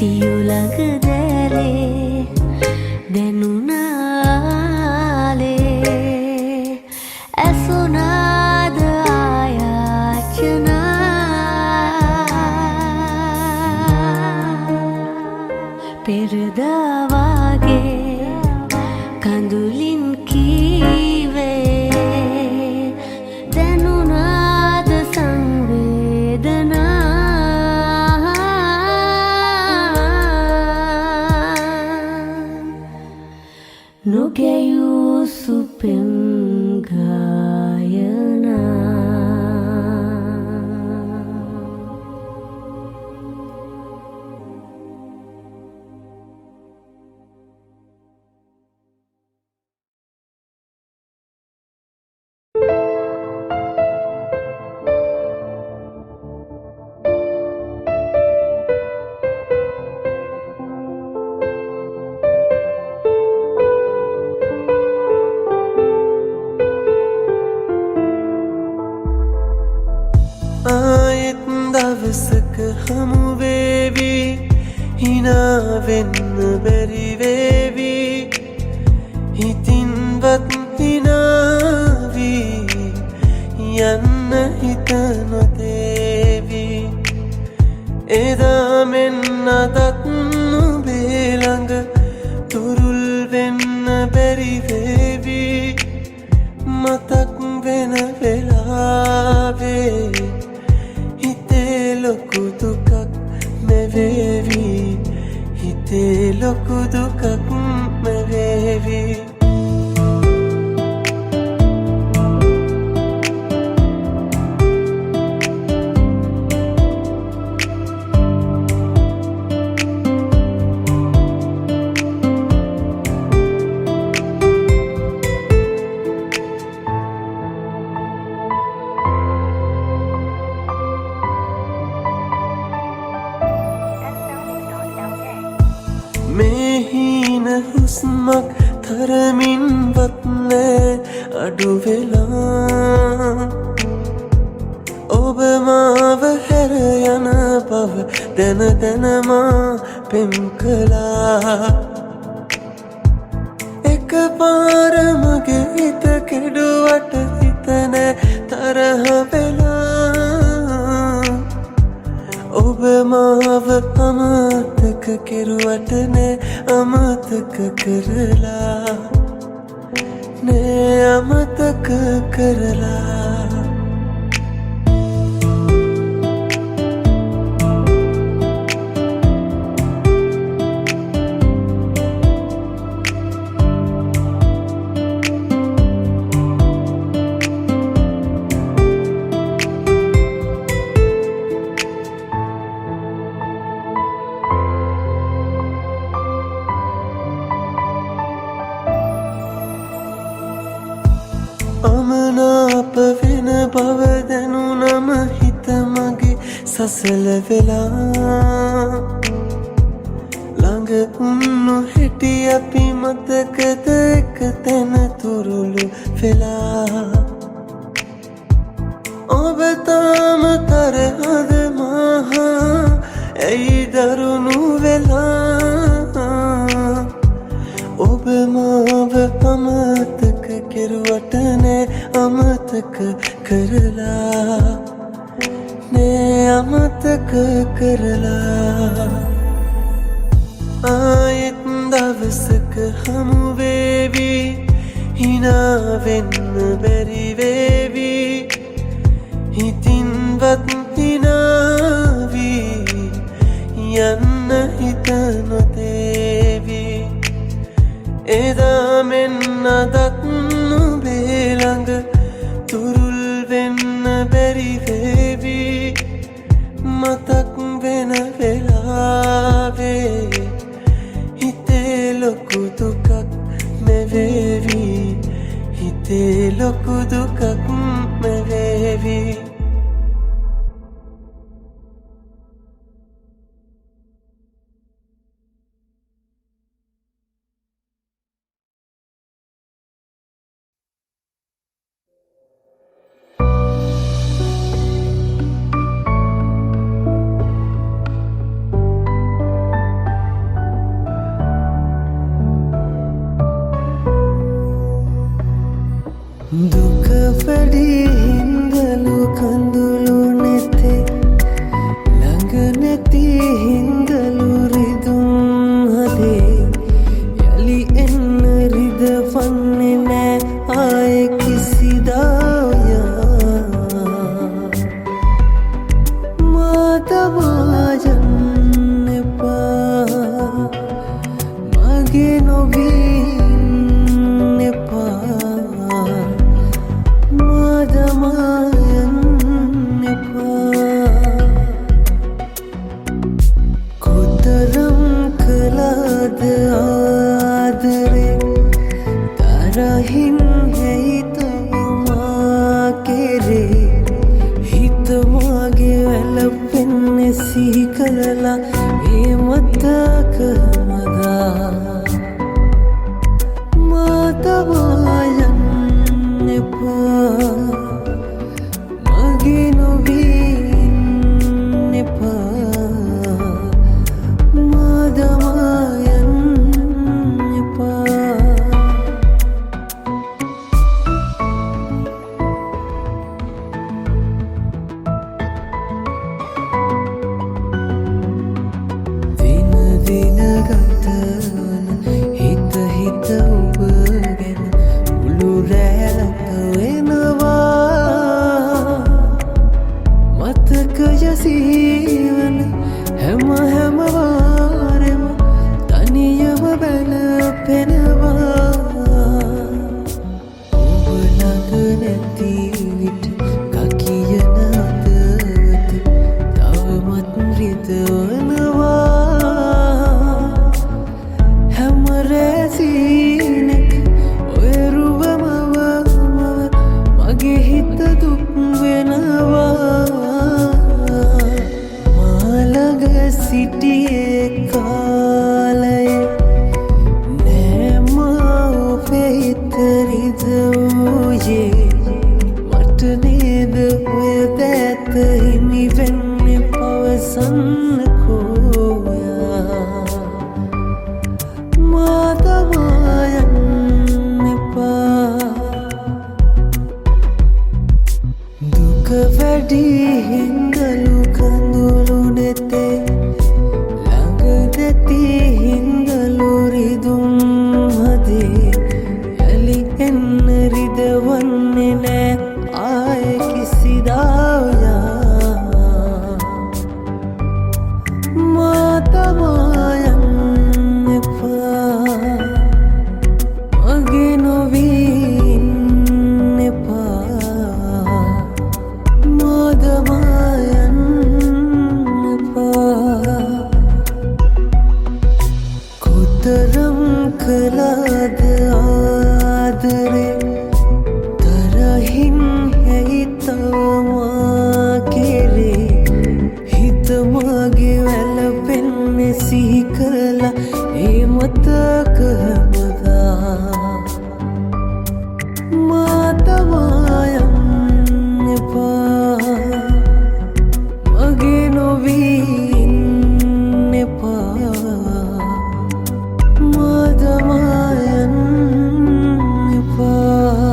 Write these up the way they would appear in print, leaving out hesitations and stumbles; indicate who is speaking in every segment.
Speaker 1: සියුලඟ දැලේ දැනුනාලේ ඇසුනාද ආයාචනා පෙරදාවාගේ කඳුලින් කීවේ දැනුනාද සංවේදනා නොගැයූ සුපෙම් ගායනා
Speaker 2: ආයෙත් දවසක හමු වේවි හිනා වෙන්න බැරි වේවි හිතින්වත් හිනාවි යන්න හිත නොදේවි එදා මෙන්න අදත් නුඹේ ළඟ තුරුල් වෙන්න බැරි වේවි මතක් වෙන වෙලාවේ ලොකු දුකක් මෙවේවි හිතේ ලොකු දුකක් මෙවේවි මේ හීන හුස්මක් තරමින්වත් නෑ අඩු වෙලා ඔබ මාව හැර යන බව දැන දැනමා පෙම් කළා එක පාරමගේ හිත කෙඩුවට හිත නෑ තරහ වෙලා ඔබ මාව අමතක කෙරුවට නෑ අමතක කරලා නෑ අමතක කරලා අමනාප වෙන බව දැනුනම හිත මගේ සසල වෙලා ළඟ උන්නු හිටි අපි මතකද එක තැන තුරුළු වෙලා ඔබ තාම තරහද මහා ඇයි දරුණු වෙලා ඔබ මාව අමතක කෙරුවට නෑ අමතක කරලා නෑ අමතක කරලා ආයෙත් දවසක හමු වේවි හිනා වෙන්න බැරි වේවි හිතින්වත් හිනාවි යන්න හිත නොදේවි එදා මෙන්න අදත් නුඹේ ළඟ තුරුල් වෙන්න බැරි වේවි මතක් වෙන වෙලාවේ හිතේ ලොකු දුකක් මෙවේවි හිතේ ලොකු දුකක් මෙවේවි නොවීන්න එපා මාදමායන්න එපා කොතරම් කළාද ආදරේ තරහින් හැයිතමා කෙරේ හිත මාගේ වැළපෙන්නේ සිහි කරලා ඒ මතක මදා මාතමායන්න එපා මගේ නොවීන්න එපා මාදමායන්න එපා දින දින ගතවන හිත හිත ඔබ ගැන මුළු රැලක වෙනවා මතකය සීවන හැම වාරෙම තනියම බැලපෙනවා ඔබ ළඟ නැති විට කකියන අදවත තවමත් රිදවනවා හැම රැසීනක ඔය රුවමව මගේ හිත දුක් වෙනවා මාළඟ සිටියේ කාලයේ නෑම ඔබේ හිත රිදවූයේ මට නේද ඔය දැත හිමි වෙන්නේ පවසන්නකෝ මාතමායන්න එපා දුක වැඩි හින්දලු කඳුළු නෙතේ ළඟ නැති හින්දලු රිදුම් හදේ යලි එන්න රිදවන්නේ නෑ ආයෙ කිසිදායා මාතමායන්න එපා මගේ නොවීන්න එපා මාදමායන්න එපා කොතරම් කළාද ආදරේ තරහින් හැයිතමා කෙරේ හිත මාගේ වැළපෙන්නේ සිහි කරලා ඒ මතක හැමදා මාතමායන්න එපා මගේ නොවීන්න එපා මාතමායන්න එපා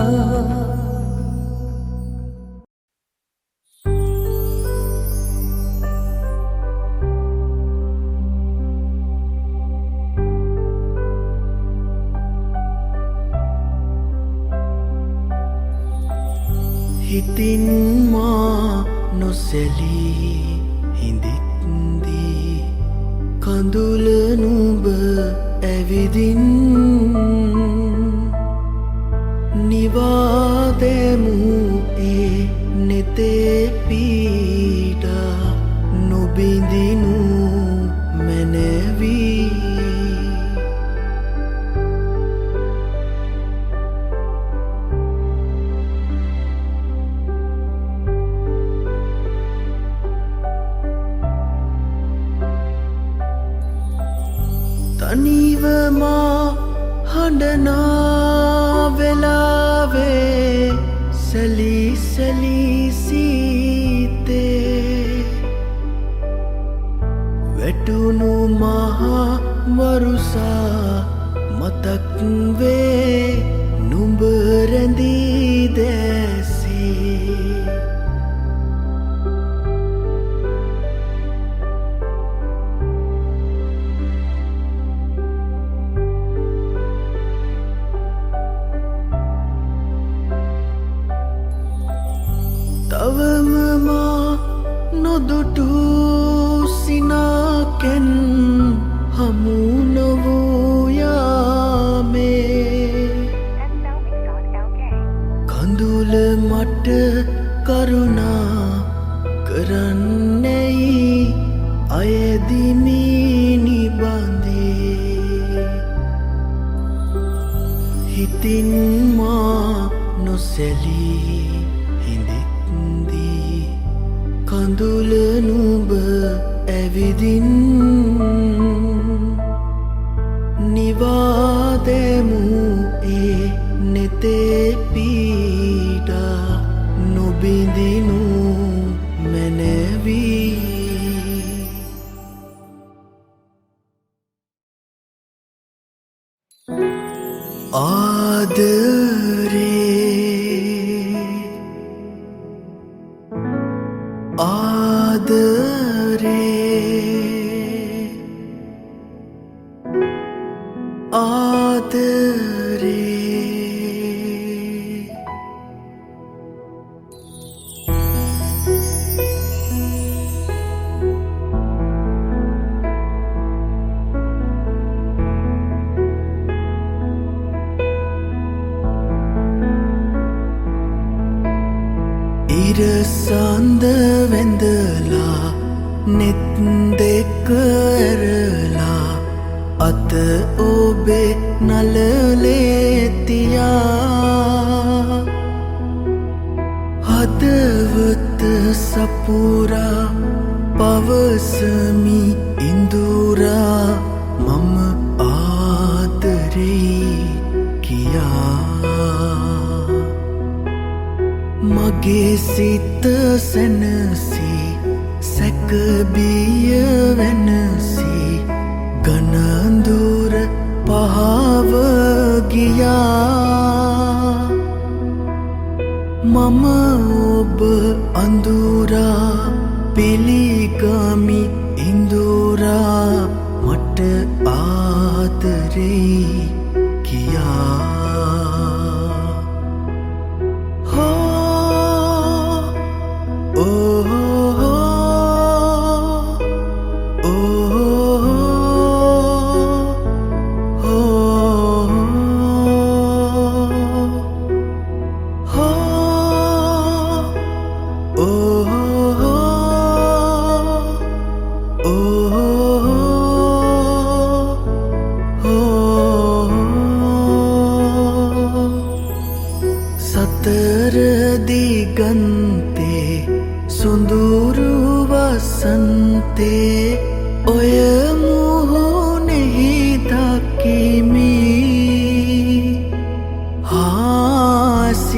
Speaker 2: හිතින් මා නොසැලී හිඳිත්දී කඳුල නුඹ ඇවිදින් නිවාදෙමු ඒ නෙතේ පීඩා නොබිඳිනු මැනවී තනිවමා හඬනා වෙලාවේ සැලී සැලී සීතේ වැටුණු මහා වරුසා මතක් වේ නුඹ රැඳී දැසේ තවම මා නොදුටු සිනාකෙන් හමු නොවූයා සිතින් මා නොසැලී හිඳෙත්දී කඳුල නුඹ ඇවිදින් නිවාදෙමු ඒ නෙතේ පීඩා නොබිඳිනු මැනවී ඉරසන්ද වැඳලා නෙත් දෙක ඇරලා අත ඔබේ නළලේ තියා හදවත සපුරා පවසමි ඉඳුරා මම ආදරේ කියා මගේ සිත සැනසී සැකබිය වෙනසී ගණන්දුර පහව ගියා මම ඔබ අඳුරා පිළිගමි ඉඳුරා මට ආදරේ කියා සතර දිගන්තේ සොඳුරු වසන්තේ ඔය මුහුණෙහි දකිමි හාසිපිය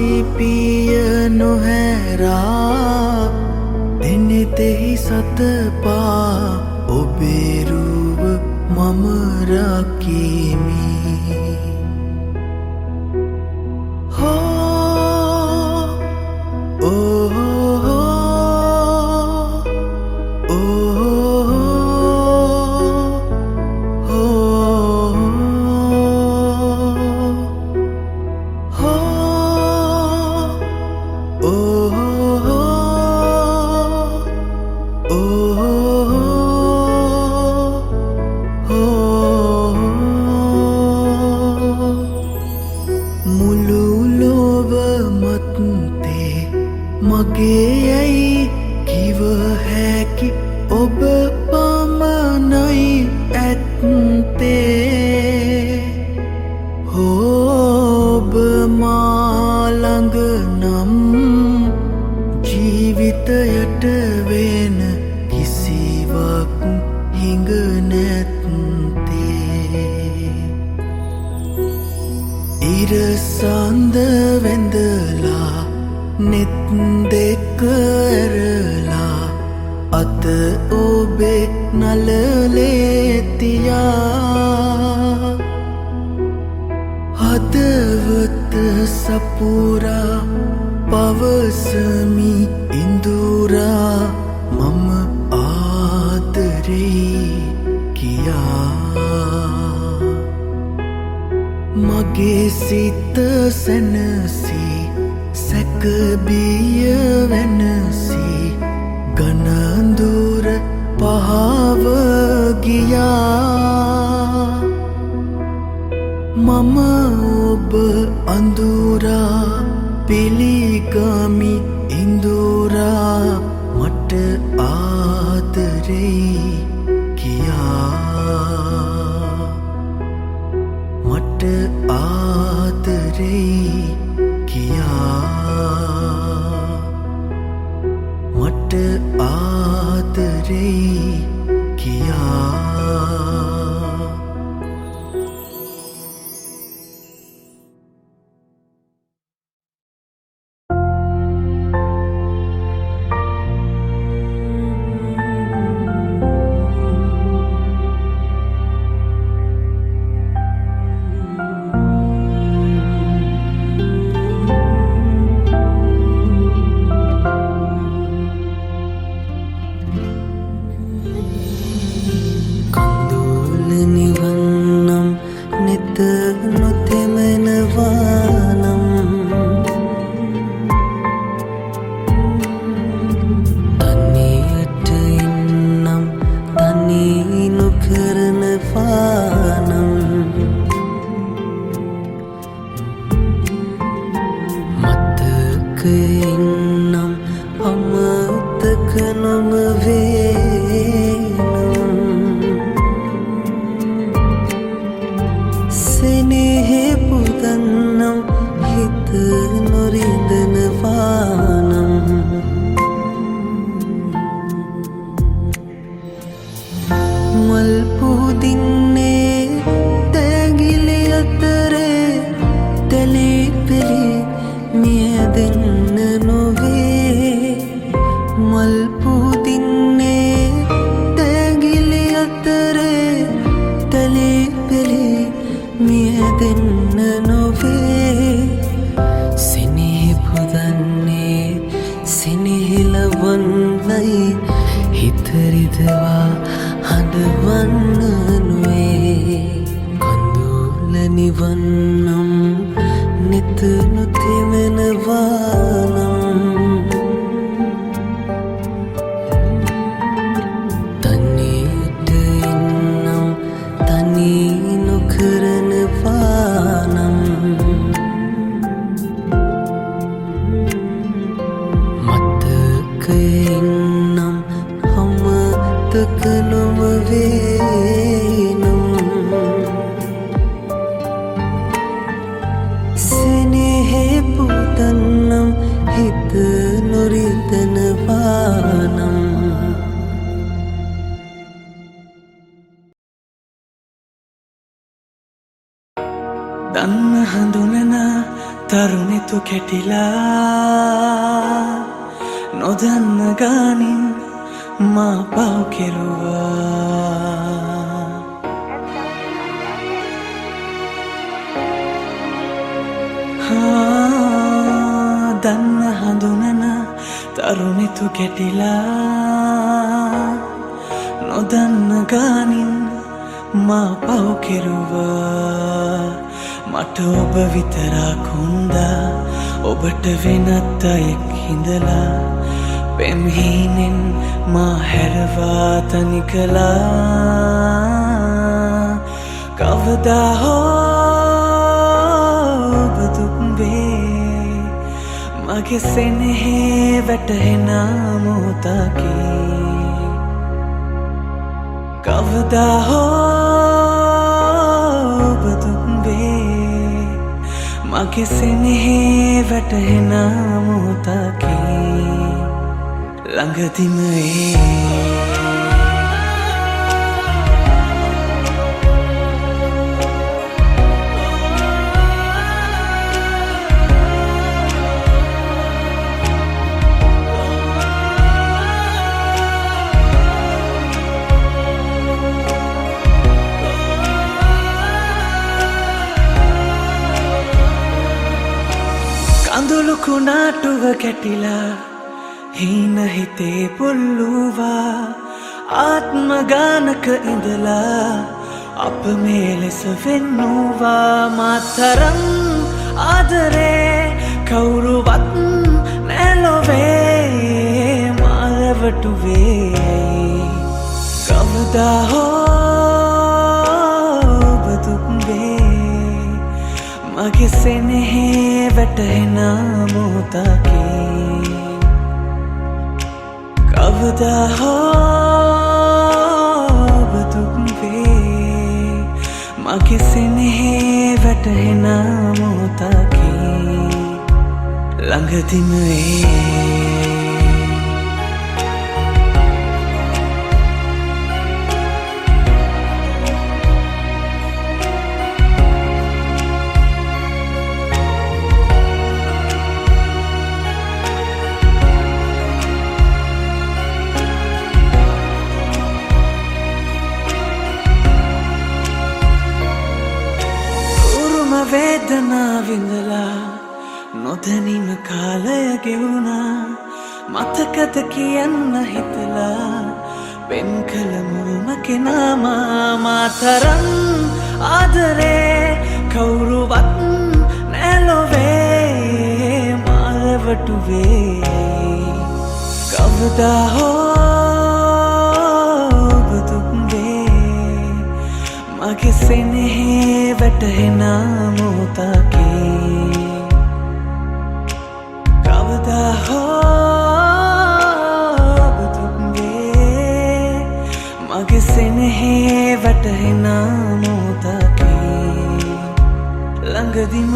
Speaker 2: නොහැරා දෙනෙතෙහි සතපා ඔබේ රුව මම රකිමි මගේ යැයි කිව හැකි ඔබ පමණයි ඇත්තේ ඔබ මාළඟ නම් ජීවිතයට වෙන කිසිවක් හිඟ නැත්තේ ඉරසන්ද වැඳලා නෙත් දෙක ඇරලා අත ඔබේ නළලේ තියා හදවත සපුරා පවසමි ඉඳුරා මම ආදරේ කියා මගේ සිත සැනසී සැකබිය වෙනසී ගණන්දුර පහව ගියා මම ඔබ අඳුරා පිළිගමි ඉඳුරා මට ආදරේ කියා මට ආදරේ කියා මට ආදරෙයි කියා
Speaker 3: දන්න හඳුනන තරුණෙතු කැටිලා නොදන්න ගානින් මා පව් කෙරුවා දන්න හඳුනන තරුණෙතු කැටිලා නොදන්න ගානින් මා පව් කෙරුවා මට ඔබ විතරක් හුන්දා ඔබට වෙනත් අයෙක් හිඳලා පෙම්හීනෙන් මා හැරවා තනි කළා කවදා හෝ ඔබ දුක් වේ මගේ සෙනෙහේ වැටහෙන මොහොතකි කවදා හෝ ඔබ දුක් වේ මගේ සෙනෙහේ වැටහෙන මොහොතකි ළඟදිම කඳුළු කුණාටුව කැටිලා හීන හිතේ පුල්ලුවා ආත්ම ගානක ඉඳලා අප මේ ලෙස වෙන්නවා මාතරම් ආදරේ කවුරුවත් නැලොවේ මාරවටුවේ කවදා හෝ ඔබ දුක් වේ මගේ සෙනෙහේ වැටහෙන මොහොතකි කවදා හෝ ඔබ දුක් වේ මගේ සෙනෙහේ වැටහෙන මොහොතකි ළඟදිම වේදනා විඳලා නොදැනීම කාලය ගෙවුණා මතකද කියන්න හිතලා පෙම් කළ මුල්ම කෙනා මාතරම් ආදරේ කවුරුවත් නැලොවේ මාරවටුවේ කවදා හෝ බුදුන්ගේ මගේ සෙනෙහේ වැටහෙන මොහොතකි කවදා හෝ බුදුන්ගේ මගේ සෙනෙහේ වැටහෙන මොහොතකි ළඟදිම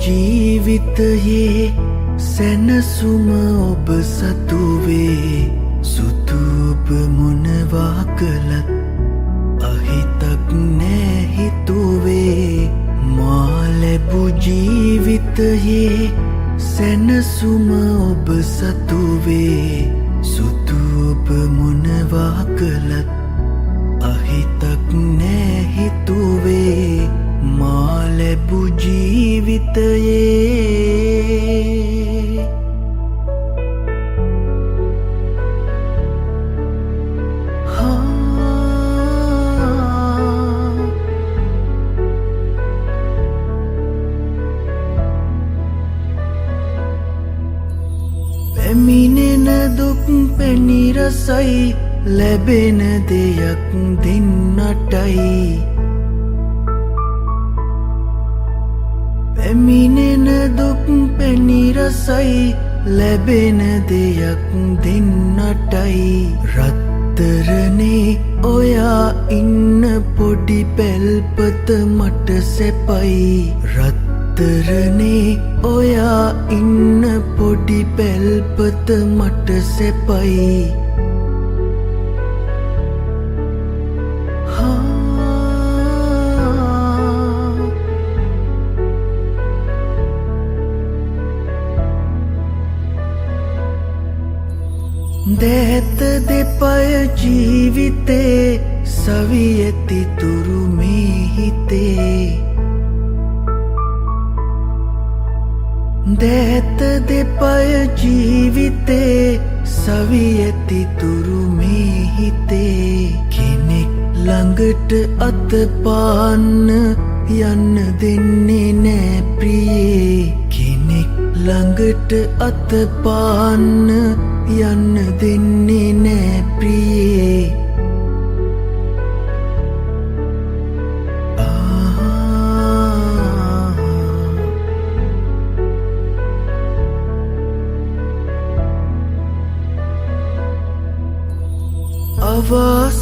Speaker 2: ජීවිතයේ සැනසුම ඔබ සතුවේ සුතුප මොනවා කළත් අහිතක් නෑ හිතුවේ මා ලැබු ජීවිතයේ සැනසුම ඔබ සතුවේ සුතුප මොනවා කළත් අහිතක් නෑ හිතුවේ මා ලැබු ජීවිතයේ පැමිණෙන දුක් පැණිරසයි ලැබෙන දෙයක් දෙන්නටයි පැමිණෙන දුක් පැණිරසයි ලැබෙන දෙයක් දෙන්නටයි රත්තරනේ ඔයා ඉන්න පොඩි පැල්පත මට සැපයි රත්තරනේ ඔයා ඉන්න පොඩි පැල්පත මට සැපයි දැත දෙපය ජීවිතේ සවියති තුරු මේ හිතේ දැත දෙපය ජීවිතේ සවියති තුරු මේ හිතේ කෙනෙක් ළඟට අත පාන්න යන්න දෙන්නේ නෑ ප්‍රියේ කෙනෙක් ළඟට අත පාන්න යන්න දෙන්නේ නෑ ප්‍රියේ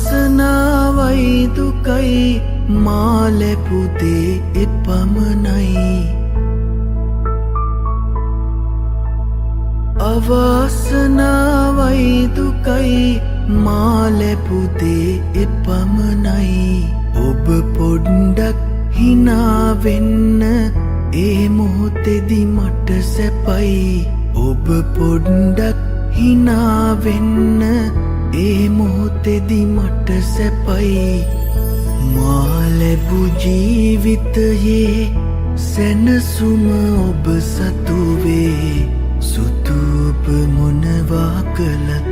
Speaker 2: අවාසනාවයි දුකයි මා ලැබු දේ එපමණයි අවාසනාවයි දුකයි මා ලැබු දේ එපමණයි ඔබ පොඩ්ඩක් හිනා වෙන්න ඒ මොහොතේදී මට සැපයි ඔබ පොඩ්ඩක් හිනා වෙන්න ඒ මොහොතේදි මට සැපයි මා ලැබු ජීවිතයේ සැනසුම ඔබ සතු වේ සුදු ඔබ මොනවා කළත්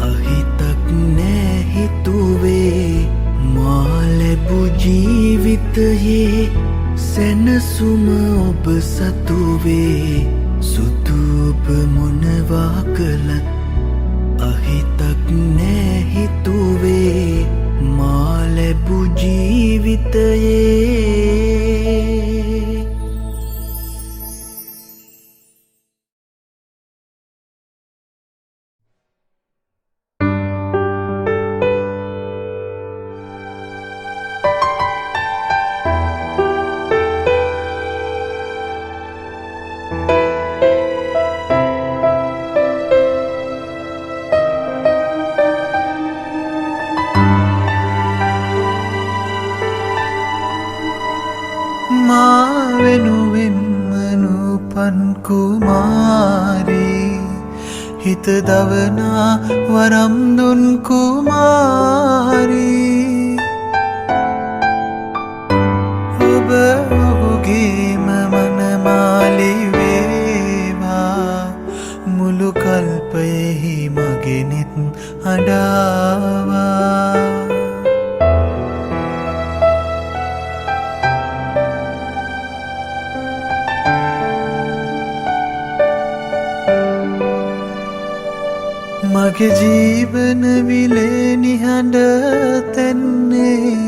Speaker 2: අහිතක් නෑ හිතුවේ මා ලැබු ජීවිතයේ සැනසුම ඔබ සතු වේ සුදු ඔබ මොනවා කළත් අහිතක් නෑ හිතුවේ මා ලැබු ජීවිතයේ හිත දවනා වරම් දුන් කුමාරී ඔබ ඔහුගේම මනමාලි වේවා මුළු කල්පයෙහි මගෙනෙත් අඩාවා මගේ ජීවන විලේ නිහඬ තැන්නේ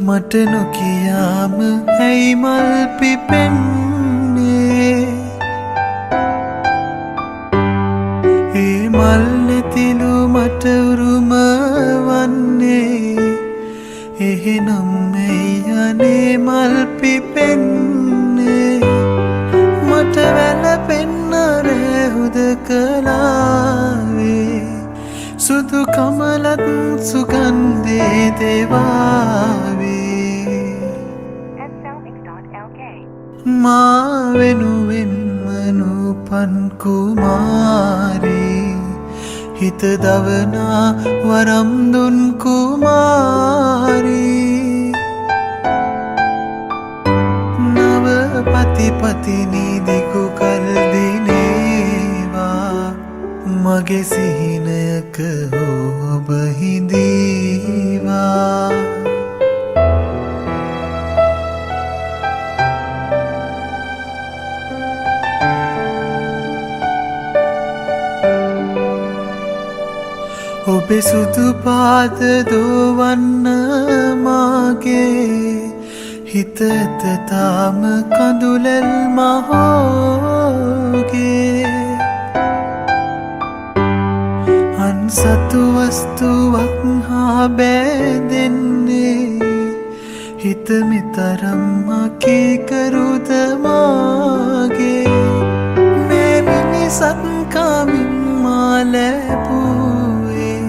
Speaker 2: මට නොකියාම ඇයි මල් පිපෙන්නේ ඒ මල් නැතිලු මට උරුම වන්නේ එහෙනම් ඇයි අනේ මල් පිපෙන්නේ මට වැළපෙන්න රැහුද කලාවේ සුදු කමලත් සුගන්ධේ දේවාවේ මා වෙනුවෙන්ම නූපන් කුමාරී හිත දවනා වරම් දුන් කුමාරී නව පතිපතිනී දිගු කල් දිනේවා මගේ සිහිනයක ඔබ හිඳීවා ඔබේ සුදු පාද දෝවන්න මාගේ හිත ඇත තාම කඳුලැල් මහෝගේ අන්සතු වස්තුවක් හා බෑදෙන්නේ හිත මෙතරම් අකීකරුද මාගේ මේ මිනිසත් කමින් මා ලැබුවේ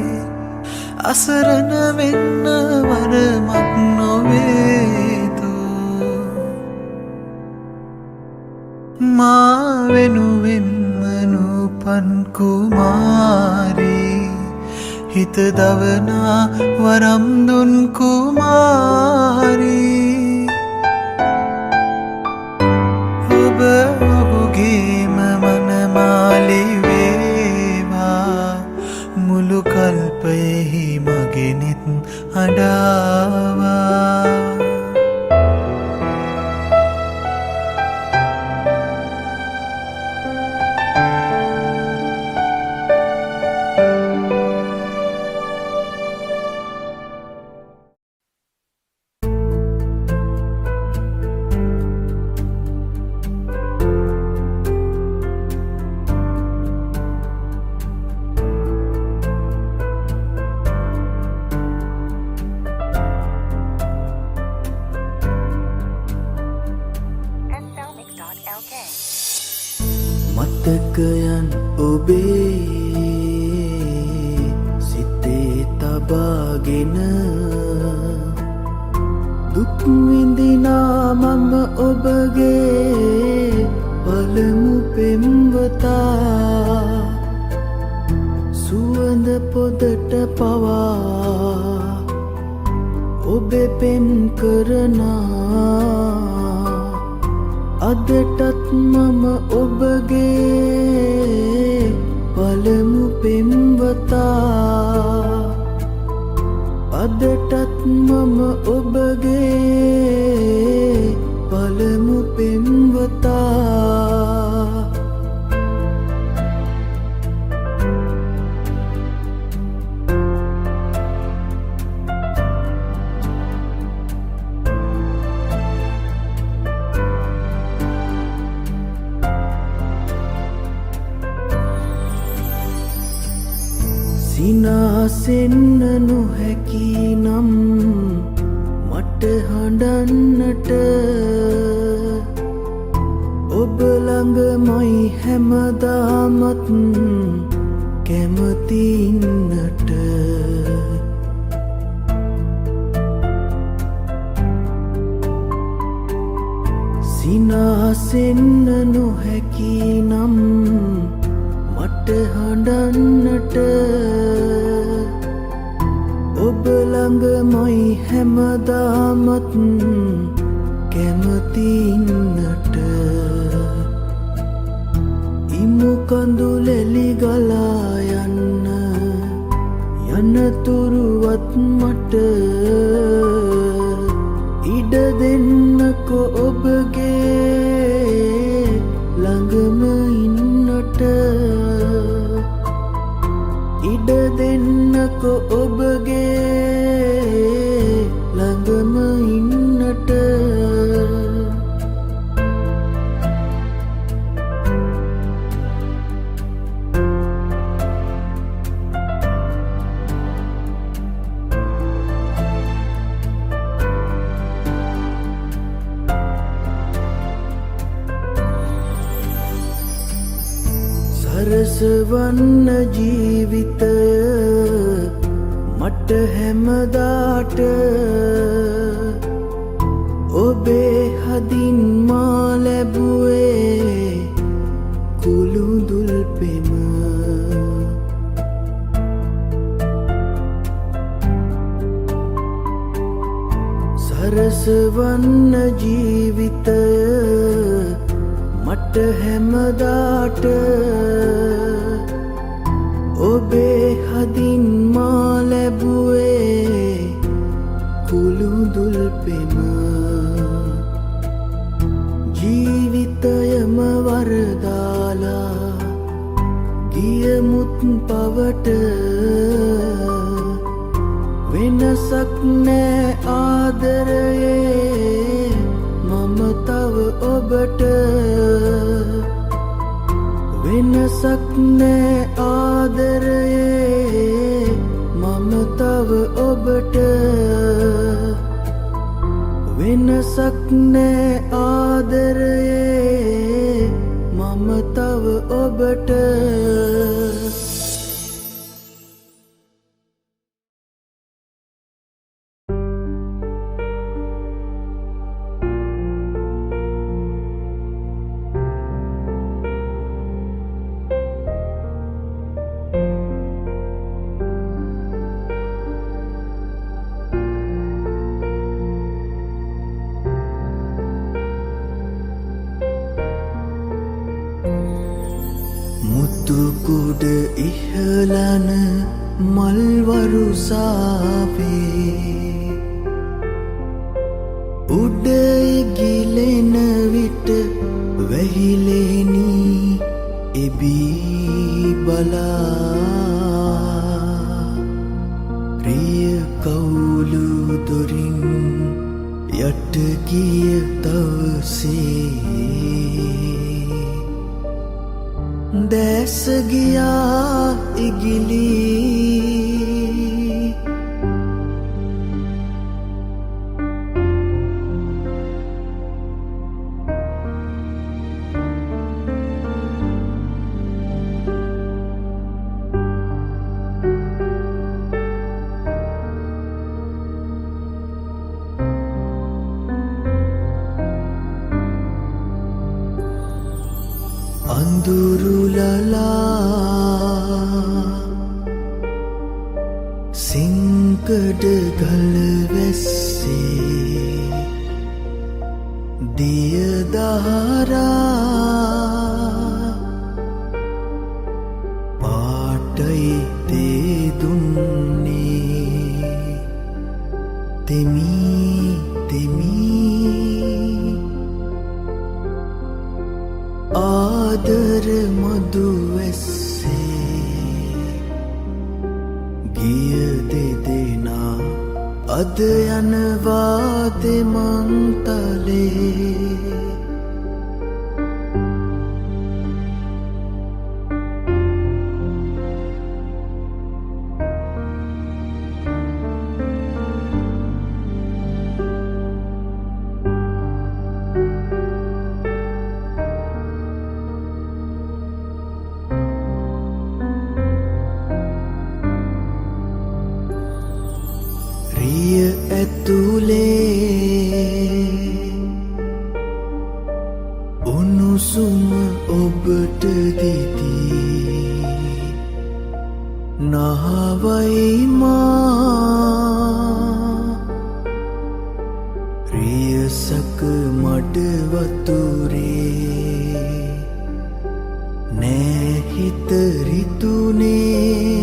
Speaker 2: අසරණ වෙන්න වරමක් නොවේදෝ මා වෙනුවෙන්ම නූපන් කුමාරී හිත දවනා වරම් දුන් කුමාරී ඔබ ඔහුගේම මනමාලි වේවා මුළු කල්පයෙහි මගෙනෙත් අඩාවා මතකයන් ඔබේ සිතේ තබාගෙන දුක් විඳිනා මම ඔබගේ පළමු පෙම්වතා සුවඳ පොදට පවා ඔබේ පෙන් කරනා අදටත් මම ඔබගේ පළමු පෙම්වතා අදටත් මම ඔබගේ පළමු පෙම්වතා සිනාසෙන්න නොහැකි නම් මට හඬන්නට ඔබ ළඟමයි හැමදාමත් කැමති ඉන්නට සිනාසෙන්න නොහැකි නම් මට හඬන්නට ඔබ ළඟමයි හැමදාමත් කැමති ඉන්නට ඉමු කඳුලැලි ගලා යන්න යනතුරුවත් මට ඉඩ දෙන්නකො ඔබගේ ළඟම ඉන්නට ඉඩ දෙන්නකො ඔබගේ ළඟම ඉන්නට සරසවන්න ජීවිතය මට හැමදාට ඔබේ හදින් මා ලැබුවේ කුළුදුල් පෙම සරසවන්න ජීවිතය මට හැමදාට ඔබේ හදින් මා ලැබුවේ කුළුදුල් පෙම ජීවිතයම වරදාලා ගියමුත් පවට වෙනසක් නෑ ආදරයේ මම තව ඔබට වෙනසක් නෑ ආදරයේ මම තව ඔබට වෙනසක් නෑ ආදරයේ මම තව ඔබට මුතුකුඩ ඉහලන මල්වරුසාවේ උඩ ඉගිලෙන විට වැහිලෙනී එබී බලා ප්‍රිය කවුළු දොරින් යට ගිය දවසේ දැස ගියා ඉගිලී අඳුරුලලා ගල් වැස්සේ දියදහරා පාටයි තේ දුන්නේ තෙමී තෙමී ආදර මදු වැස්සේ ගිය දෙදෙනා අද යනවා දෙමන්තලේ රිය ඇතුලේ උණුසුම ඔබට දිදී නහවයි මා රියසක මඩ වතුරේ නෑ හිත රිතුනේ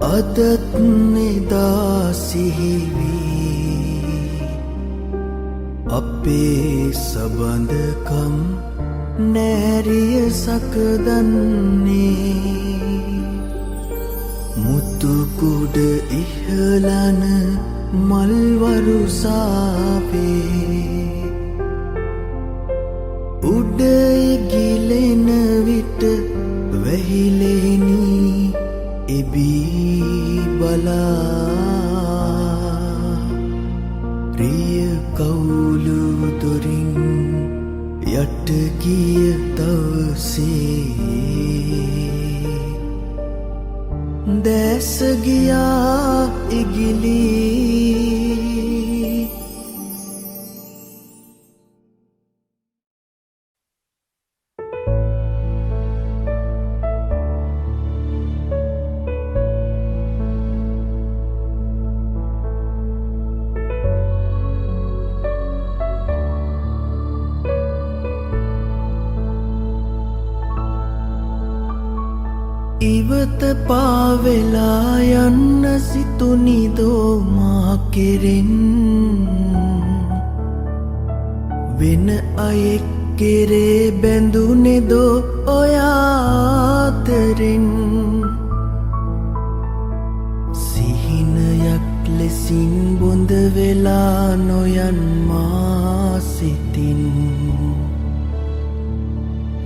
Speaker 2: අදත් නෙදා සිහිවී අපේ සබඳකම් නෑරිය සකදන්නේ මුතුකුඩ ඉහලන මල්වරුසාවේ උඩ ඉගිලෙන විට වැහිලෙනී එබී බලා රිය කවුලු දොරින් යට ගිය දවසේ දැස ගියා ඉගිලී ඉවත පාවෙලා යන්න සිතුනිදෝ මා කෙරෙන් වෙන අයෙක් කෙරේ බැඳුනෙදෝ ඔයාතරෙන් සිහිනයක් ලෙසින් බොඳ වෙලා නොයන් මා සිතින්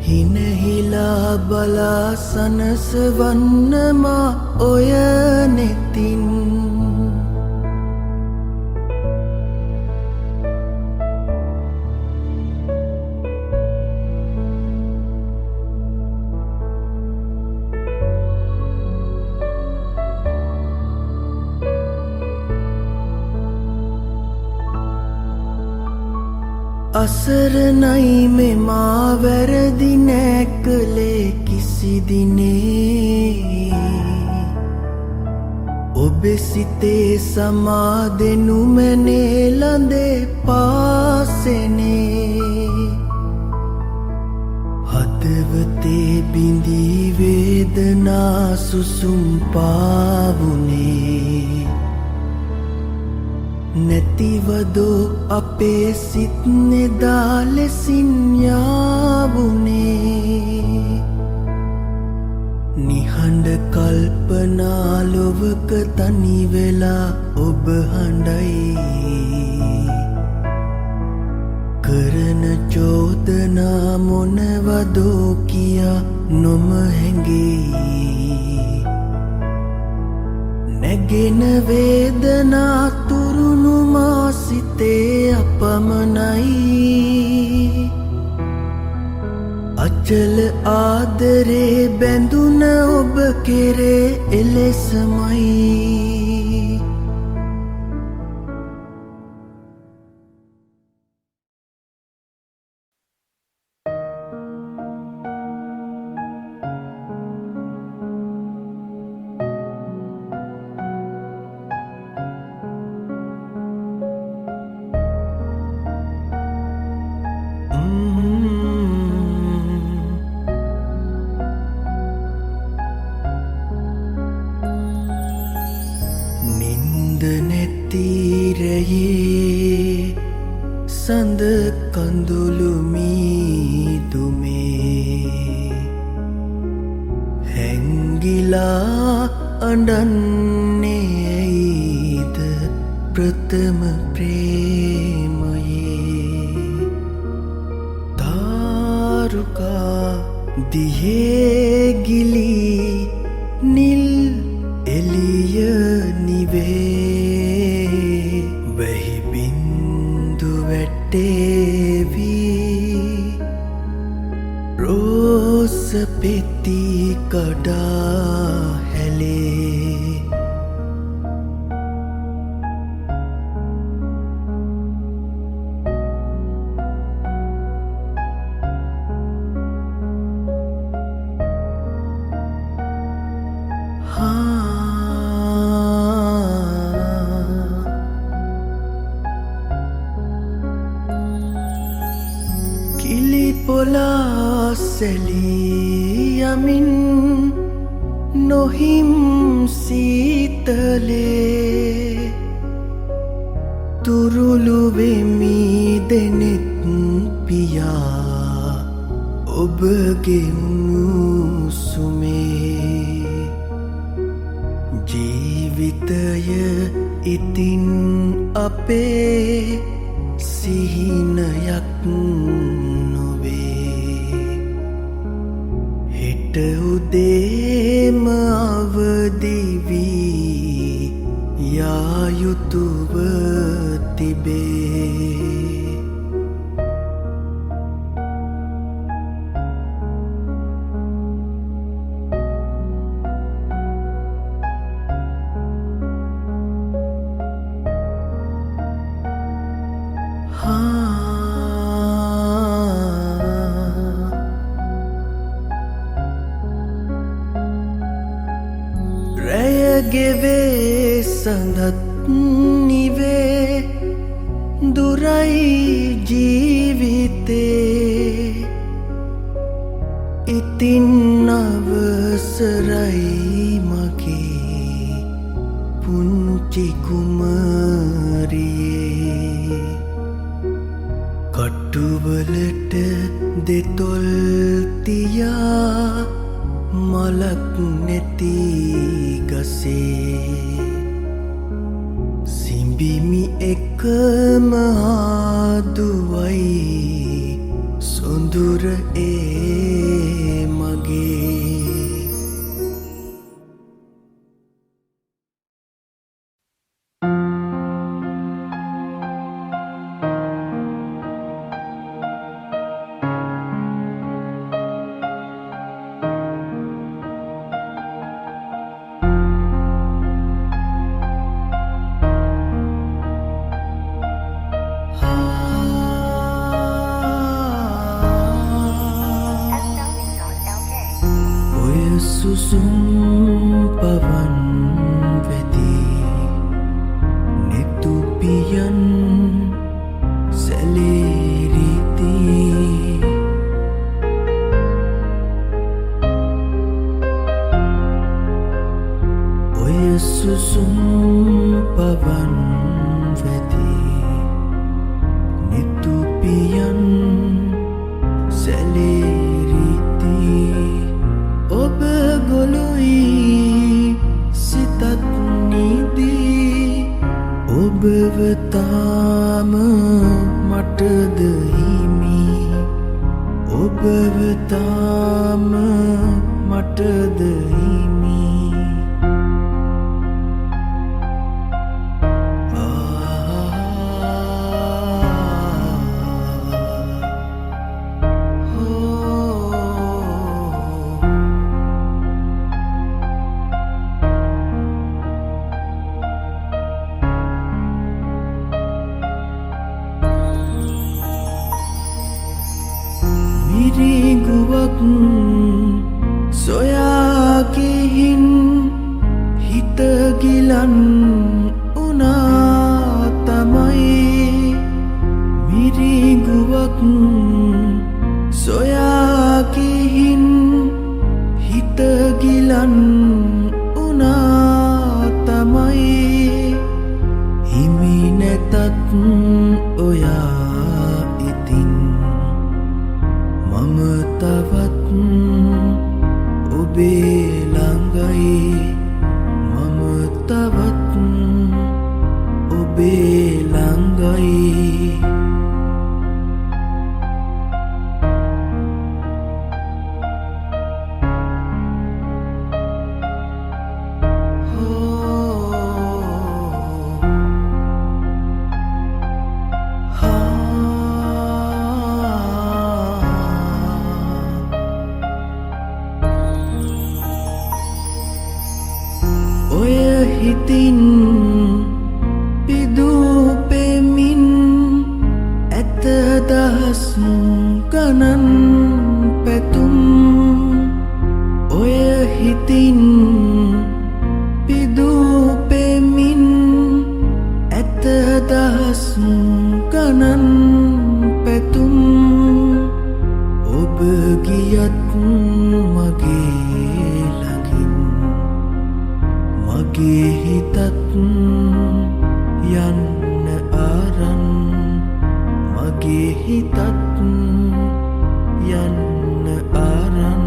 Speaker 2: හිනහිලා බලා සනසවන්නමා ඔය නෙතින් අසරණයි මෙමා වැරදි නෑ කළේ කිසි දිනේ ඔබේ සිතේ සමාදෙනු මැනේ ළඳේ පාසෙනේ හදවතේ බිඳී වේදනා සුසුම් පාවුනේ නැතිවදෝ අපේ සිත් නෙදා ලෙසින් යාවුනේ නිහඬ කල්පනා ලොවක තනි වෙලා ඔබ හඬයි කරන චෝදනා මොනවදෝ කියා නොම හැඟේ නැගෙන වේදනා තුරුණු මා සිතේ අපමණයි අචල ආදරේ බැඳුන ඔබ කෙරේ එලෙසමයි නැතිරයේ සඳ කඳුළු මීදුමේ හැංගිලා අඬන්නේ ඇයිද ප්‍රථම ප්‍රේමයේ තාරුකා දිහේ ගිලී නිල් එළිය නිවේ වැහි බින්දු වැටේවී රෝස පෙති කඩා හැලේ පොලා සැලී යමින් නොහිම් සීතලේ තුරුළු වෙමි දෙනෙත් පියා ඔබගේ උණුසුමේ ජීවිතය ඉතින් අපේ සිහිනයක් උදේම අවදිවී යායුතුව තිබේ ගෙවේ සඳත් නිවේ දුරයි ජීවිතේ ඉතින් අවසරයි මගේ පුංචි කුමරියේ කටුවලට දෙතොල් තියා මලක් නැති ගසේ සිඹිමි එකම ආදුවයි සොඳුර ඒ මගේ සුසුම් පවන් වෙදී නෙතුපියන් සැලේරිති ඔය සුසුම් පවන් වෙදී නෙතුපියන් සැලේරිති ඔබ ගොළුයි සිතත් නිදී ඔබව තාම මටද හිමි ඔබව තාම මටද හිමි මිරිඟුවක් සොයා ගිහින් හිත ගිලන් උනා තමයි මිරිඟුවක් සොයා ගිහින් හිත ගිලන් උනා තමයි ළඟයි මම තවත් ඔබේ ළඟයි ඔය හිතින් පිදූ පෙමින් ඇත දහස් ගණන් පැතුම් ඔය හිතින් පිදූ පෙමින් ඇත දහස් ගණන් පැතුම් ඔබ ගියත් මගේ ළඟින් මගේ හිතත් යන්න ආරන් මගේ හිතත් යන්න ආරන්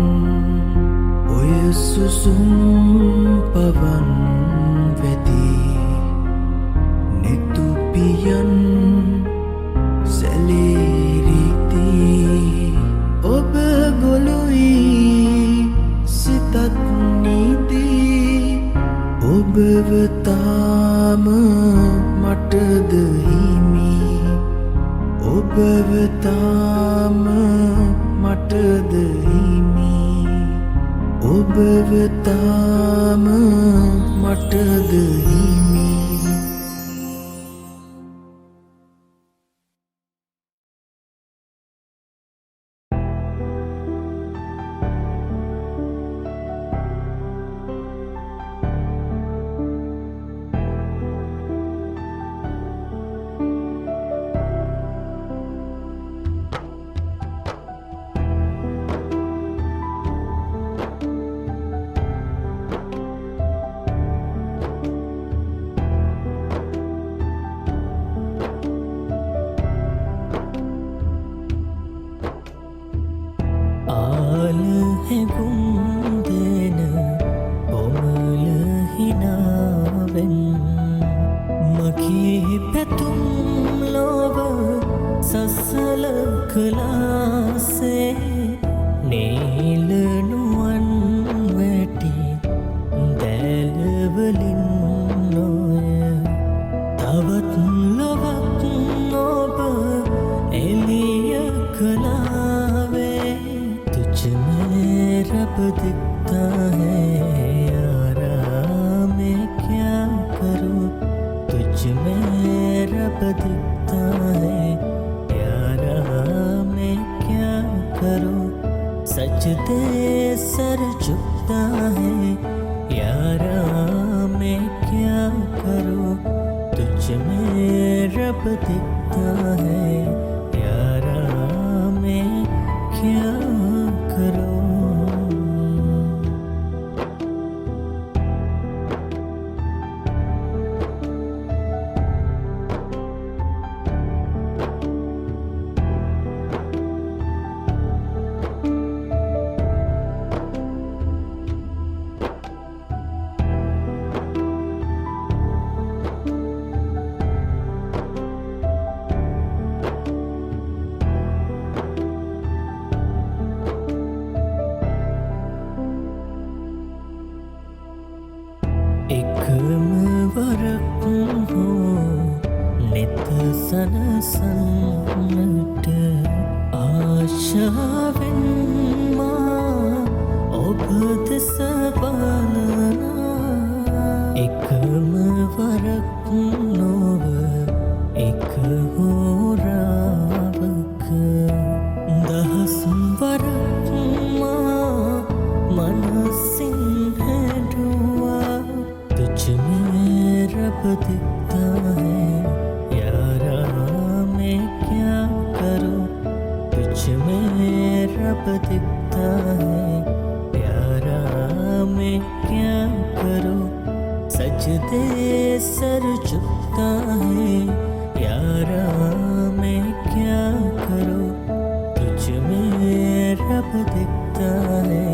Speaker 2: ඔය සුසුම් පවන් වෙදී නෙතුපියන් සැලේරිදී ඔබ ගොළුයි සිතත් නීදී ඔබව තාම මටද හිමි ඔබව තාම මටද හිමි ඔබව තාම මටද හිමි
Speaker 3: आल है गुम देन कोमल हिनावेन मखी पैतुम लोव ससल खलासे नील नुवन वेटी දැලවලින් නොය තවත් ලොවක් නොබ එලිය කලාවේ तुझ में रब दिखता है यारा मैं क्या करूं तुझ में रब दिखता है यारा मैं क्या करूं सजदे सर झुकता है यारा मैं क्या करूं तुझ में रब दिखता है यारा मैं क्या करूं එකම වරක් හෝ නෙත සනසන්නට ආශාවෙන් මා ඔබ දෙස බලනා එකම වරක් නොව එක හෝරාවක දහස් වරක් මා මනසින් හැඩුවා तुझ में रब दिखता है यारा मैं क्या करूं तुझ में रब दिखता है यारा मैं क्या करूं सजदे सर झुकता है यारा मैं क्या करूं तुझ में रब दिखता है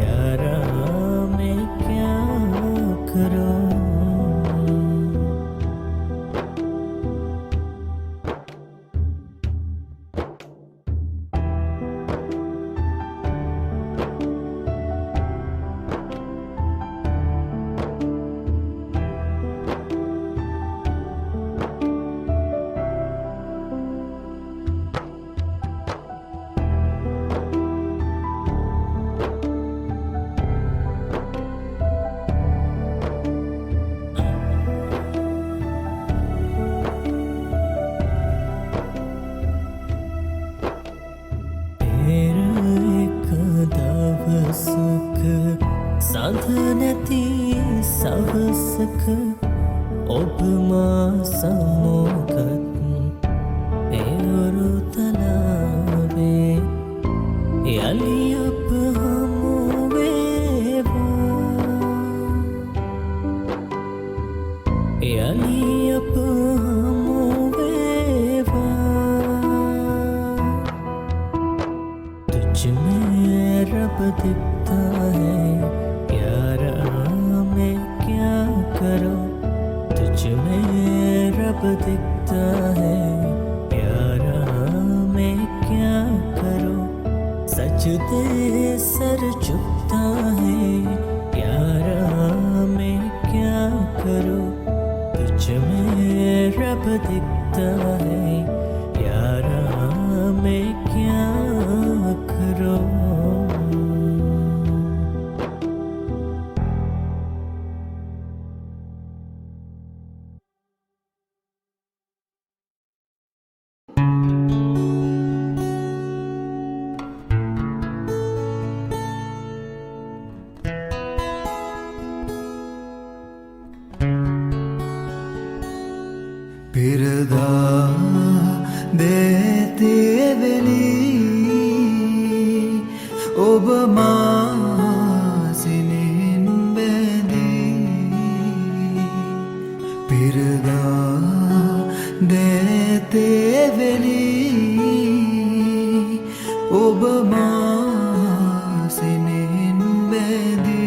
Speaker 3: यारा සඳ නැති සවසක ඔබ මා සමෝගත් පෙවරු තලාවේ යලි අප හමු වේවා යලි අප හමු වේවා तुझ में रब दिखता है यारा मैं क्या करूं तुझ में रब दिखता है यारा मैं क्या करूं सजदे सर झुकता है यारा मैं क्या करूं तुझ में रब दिखता है यारा मैं क्या करूं
Speaker 2: පිරදා දේතේ වෙලී ඔබ මා සිනෙන් බැඳී පිරදා දේතේ වෙලී ඔබ මා සිනෙන් බැඳී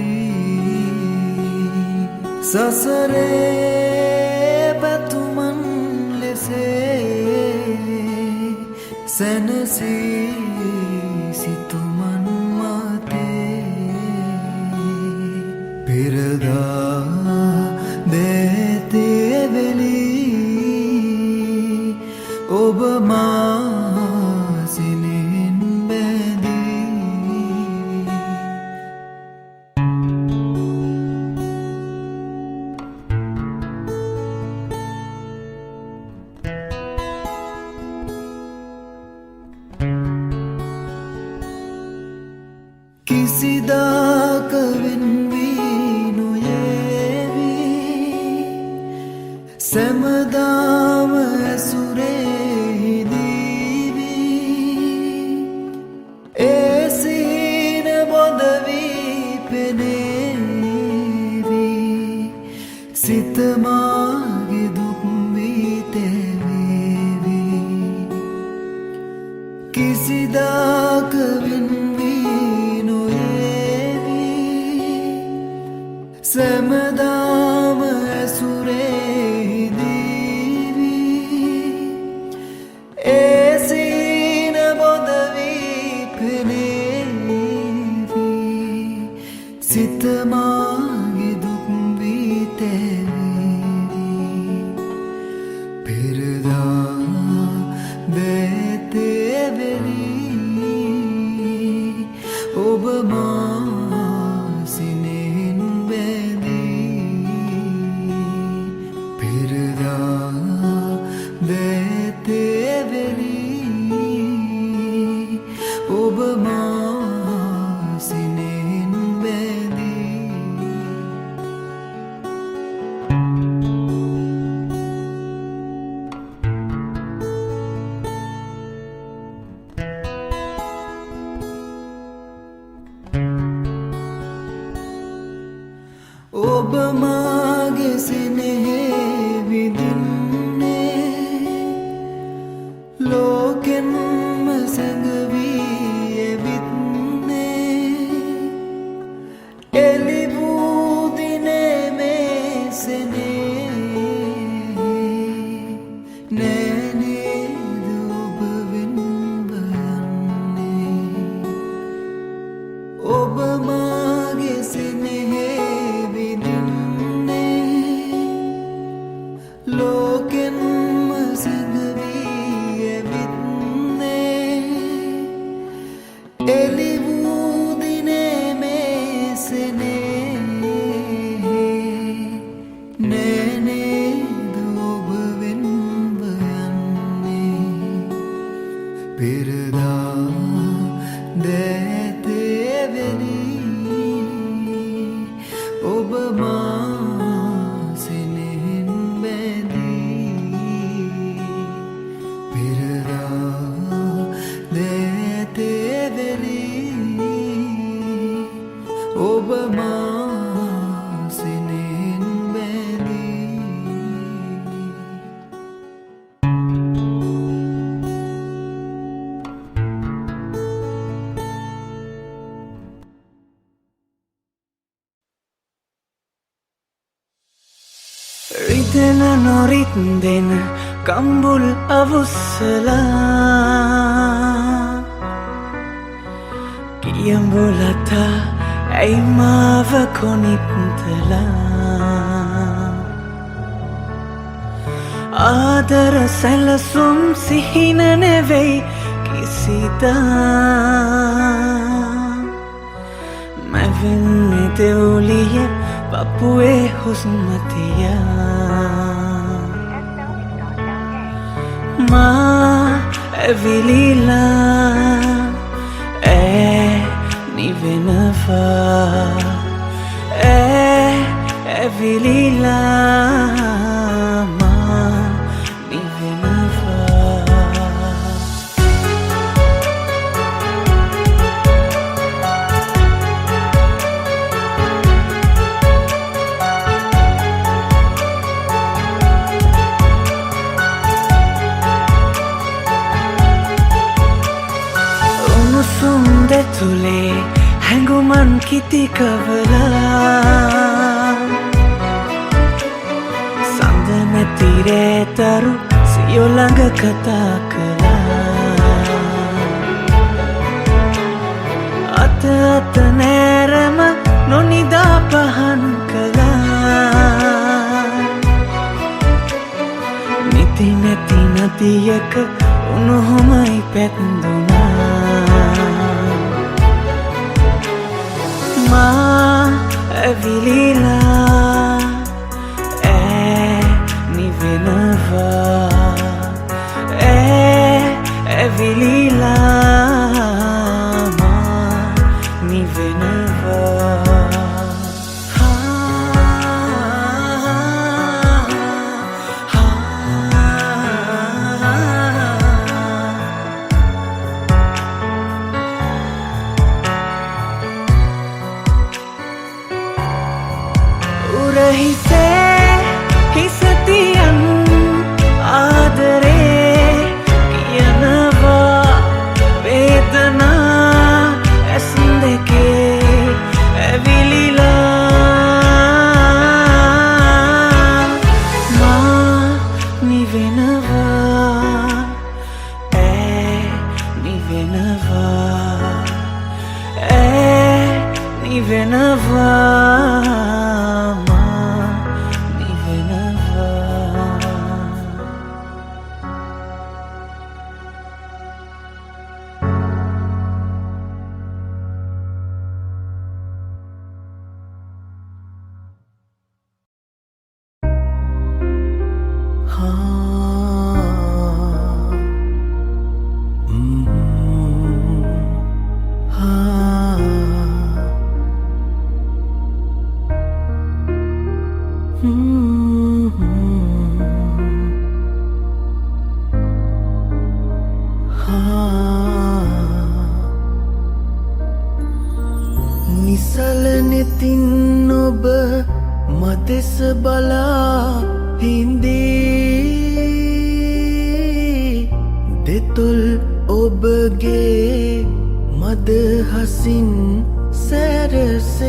Speaker 2: සසරේ सनसी सितुमन माते पिरदा देते वेली ඔබ මා සිනෙන් බැඳී කිසිදාක වෙන්වී නොයේවි සැමදාම ඇසුරේදීවි ඒ සීන බොඳ වී පෙනේවි සිත මාගේ දුක් වී තැවේවි කිසිදාක සැමදාම ඇසුරේදීවි ඒ සීන බොඳ වී පෙනේවි සිත මාගේ දුක් වී තැවේවි පෙරදා දේතේ වෙලී ඔබ මා ඔබ මා සිනෙන් බැඳී ඔබ මාගේ සිනෙහි විඳින්නේ ලෝකෙන්ම සැඟවී ඔබ මාගේ සිනෙහි විඳින්නේ ලෝකෙන්ම සැඟවී ඇවිත්නේ එළි වූ දිනේ මේ සෙනෙහේ නෑ නේද ඔබ වෙන්ව යන්නේ පෙරදා දේතේ වෙලී රිදෙන නොරින්දෙන කම්බුල් අවුස්සලා කියඹුලතා ඇයි මාව කොනිත්තලා ආදර සැලසුම් සිහින නෙවෙයි කිසිදා මැවෙන්නේ දෙවුලිය පපුවේ හුස්මතියා මා ඇවිලිලා නිවෙනවා ඇවිලිලා මා නිවෙනවා උණුසුම් දෙතුලේ හැඟුමන් කිති කවලා සඳ නැතිරේතරු සියෝ ළඟ කතා කළා අත අත නෑරම නොනිදා පහන් කළා නිති නැති නදියක උණුහුමයි පැත්දුනා මා ඇවිලිලා නිවෙනවා ඇවිලිලා මා නිවෙනවා උරහිසේ හිසතියන් ආදරේ කියනවා වේදනා ඇස් දෙකේ ඇවිලිලා මා නිවෙනවා නිවෙනවා නිවෙනවා නිසල නෙතින් ඔබ මදෙස බලා හිඳී දෙතුල් ඔබගේ මද හසින් සැරසේ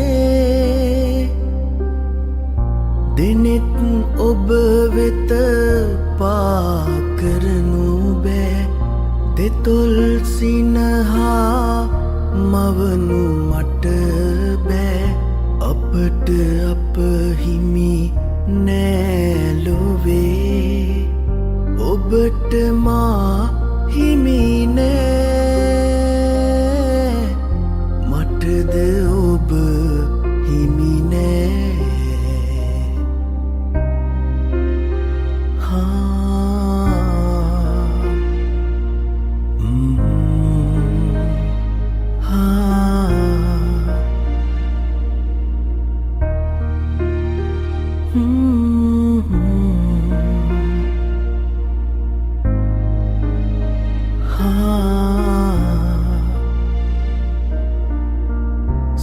Speaker 2: දෙනෙත් ඔබ වෙත පා කරනු බෑ දෙතුල් සිනහා මවනු මට බෑ අපට අප හිමි නෑලොවේ ඔබට මා හිමි නෑ මටද ඔබ හිමි නෑ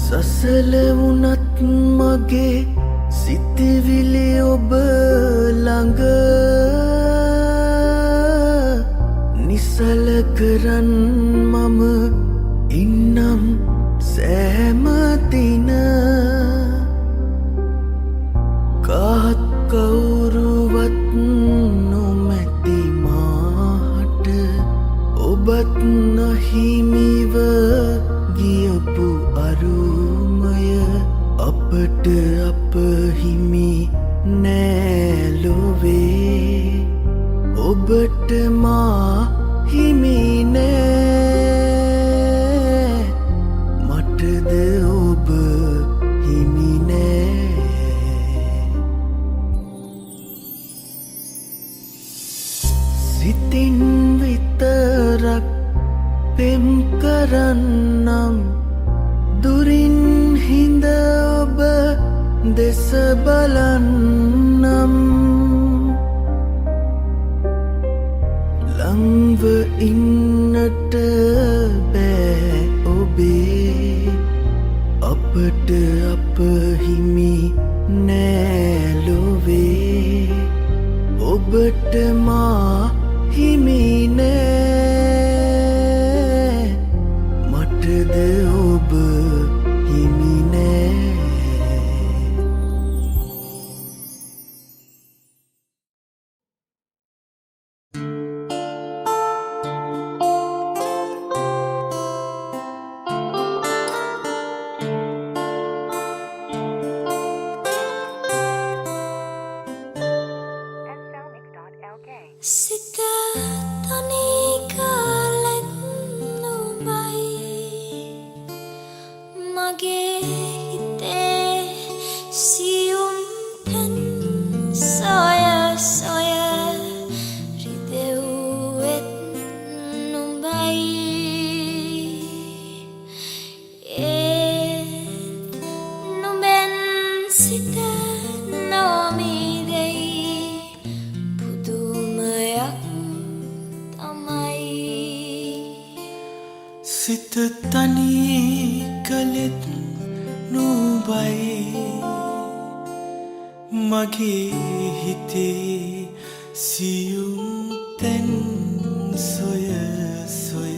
Speaker 2: සසල වුණත් මගේ සිතවිලි ඔබ ළඟ නිසල කරන් මම ඉන්නම් සෑම දින කහත් කවුරු අපට අප හිමි නෑලොවේ ඔබට මා හිමි නෑ මටද ඔබ හිමි නෑ සිතින් විතරක් පෙම් කරන්නම් දුරින් හිඳ ඔබ දෙස බලන්නම් ලංව ඉන්නට බෑ ඔබේ අපට අප හිමි නෑලොවේ ඔබට මා හිමි නෑ මටද ඔබ හිමි නෑ
Speaker 1: සිත තනි කලෙත් නුඹයි මගේ හිතේ සියුම් තැන් සොය සොය රිදෙව්වෙත් නුඹයි ඒත් නුඹෙන් සිත නොමිදෙයි
Speaker 2: සිත තනි කලෙත් නුඹයි මගේ හිතේ සියුම් තැන් සොය සොය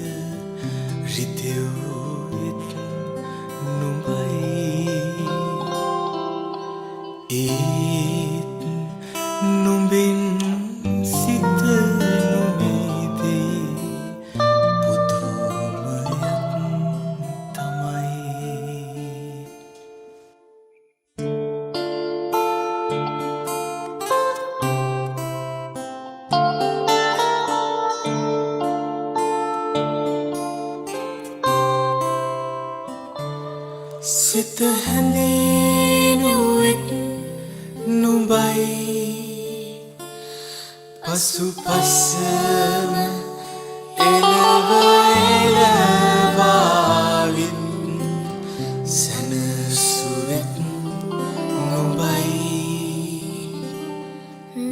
Speaker 2: රිදෙව්වෙත් නුඹයි ඒත් නුඹෙන් සිත සිත හැඳිනුවෙත් නුඹයි පසුපසම එළව එළවාවිත් සැනසුවෙත් නුඹයි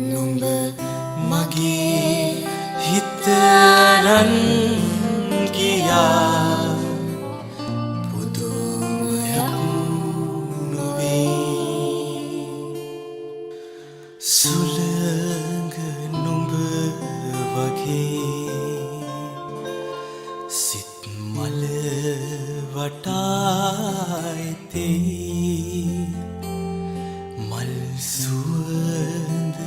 Speaker 2: නුඹ මගේ හිතරන් ගියා සුළඟ නුඹ වගේ සිත් මල වටා ඇතේ මල් සුවඳ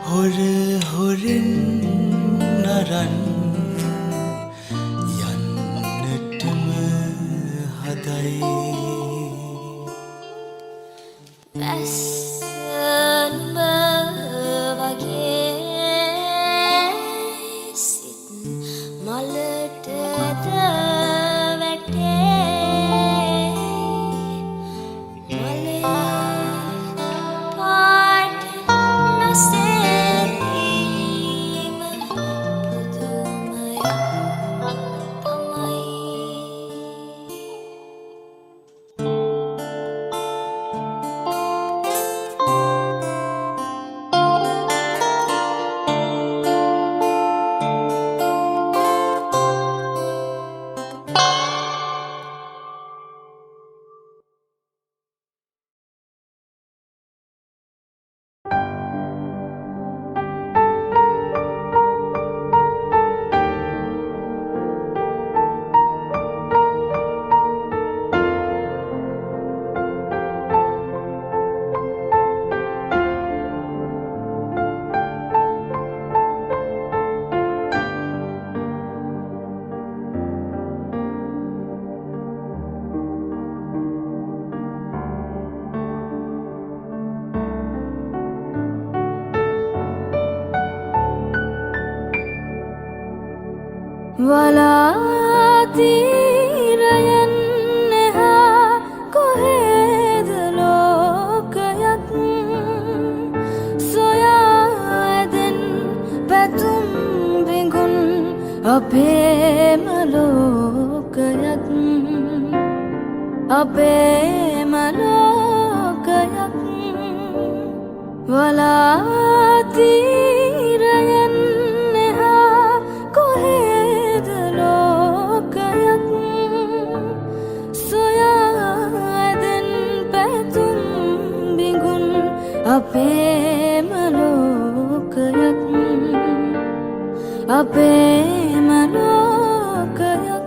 Speaker 2: හොර හොරෙන් නරන් යන්නටම හදයි
Speaker 1: වලාතීරයන් එහා කොහෙද ලෝකයක් සොයා ඇදෙන් පැතුම් බිඟුන් අපේම ලෝකයක් අපේම ලෝකයක් වලාතීරයන් එහා කොහෙද ලෝකයක් සොයා ඇදෙන් පැතුම් බිඟුන් අපේම ලෝකයක් අපේම ලෝකයක්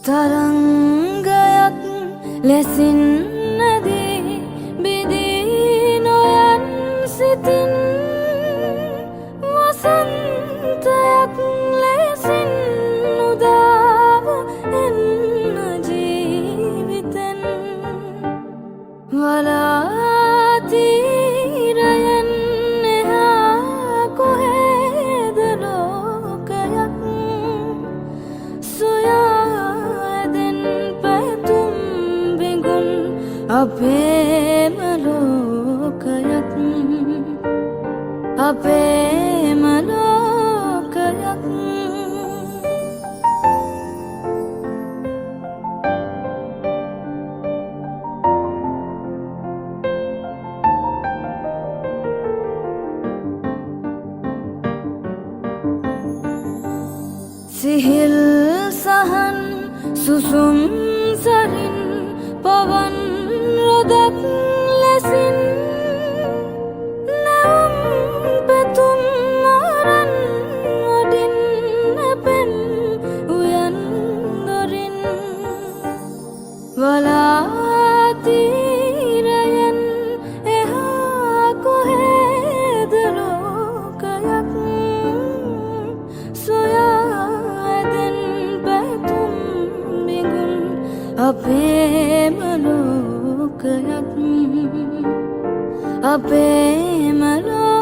Speaker 1: තරංගයක් ලෙසින් නැදී බිදී නොයන් සිතින් වසන්තයක් ලෙසින් උදාව එන්න ජීවිතෙන් වලාතීරයන් එහා කොහෙද ලෝකයක් සොයා අපේම ලෝකයක් අපේම ලෝකයක් සිහිල් සහන් සුසුම් සරින් පවන් රොදක් ලෙසින් නැවුම් පැතුම් අරන් වඩින් නැපෙන් උයන් දොරින් වලාතීරයන් එහා කොහෙද ලෝකයක් සොයා ඇදෙන් පැතුම් බිඟුන් අපේම ලෝකයක් අපේම ලෝකයක්